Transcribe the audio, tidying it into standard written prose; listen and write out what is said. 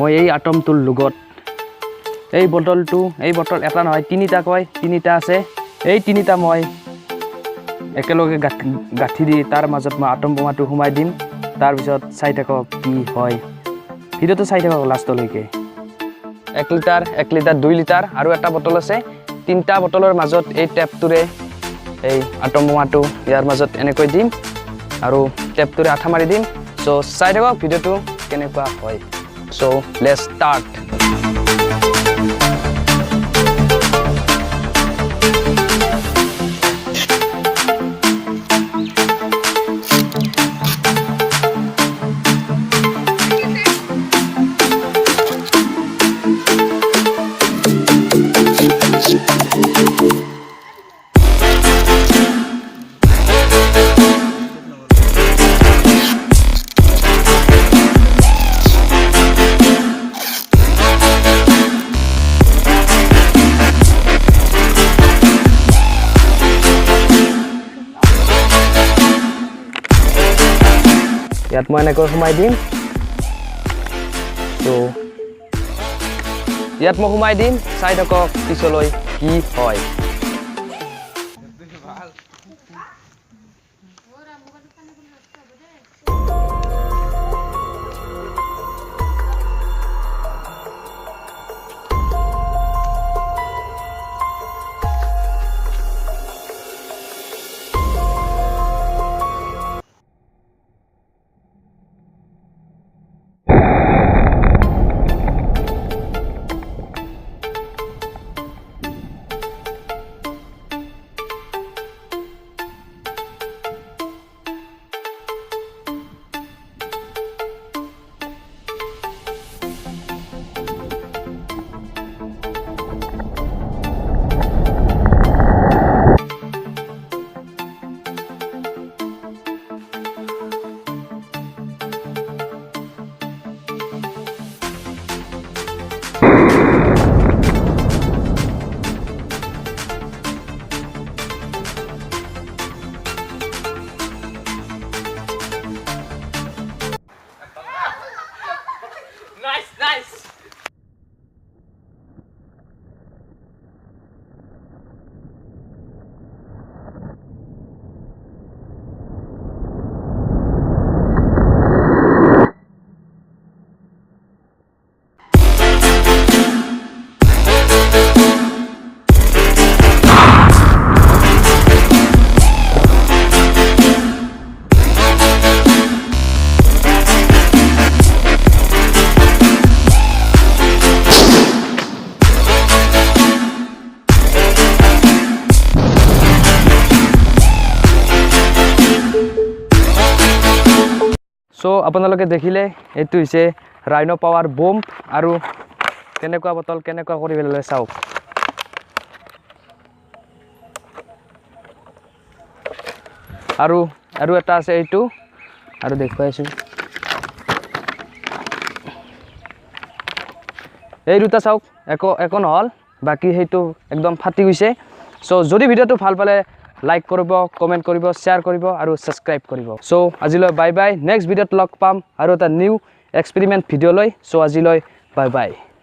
মই এই আটমটোৰ লগত এই বটল এটা নহয় তিনিটা কয় তিনিটা আছে এই তিনিটা মই একেলগে গাঁঠি দি তাৰ মাজত মই আটম বোমাটো সোমাই দিম তাৰ পিছত চাই থাকক কি হয় ভিডিঅ'টো চাই থাকক লাষ্টলৈকে 1 লিটাৰ 2 লিটাৰ আৰু এটা বটল আছে তিনটা বটলৰ মাজত এই টেপটোৰে এই আটম বোমাটো ইয়াৰ মাজত এনেকৈ দিম আৰু টেপটোৰে আঠা মাৰি দিম সো চাই থাকক ভিডিঅ'টো কেনেকুৱা হয় সো লেটস স্টাৰ্ট ইয়াত মই এনেকৈ সোমাই দিম তো ইয়াত মই সোমাই দিম চাই থাকক পিছলৈ কি হয় সো আপোনালোকে দেখিলে এইটো হৈছে ৰাইনো পাৱাৰ বম্ব আৰু কেনেকুৱা বটল কেনেকুৱা কৰি পেলালে চাওক আৰু এটা আছে এইটো আৰু দেখুৱাইছো এই দুটা চাওক একো নহল বাকি সেইটো একদম ফাটি গৈছে সো যদি ভিডিঅ'টো ভাল পালে লাইক কৰিব কমেন্ট কৰিব শেয়াৰ কৰিব আৰু সাবস্ক্ৰাইব কৰিব সো আজিলৈ বাই বাই নেক্সট ভিডিঅ'ত লগ পাম আৰু এটা নিউ এক্সপেৰিমেন্ট ভিডিঅ' লৈ সো আজিলৈ বাই বাই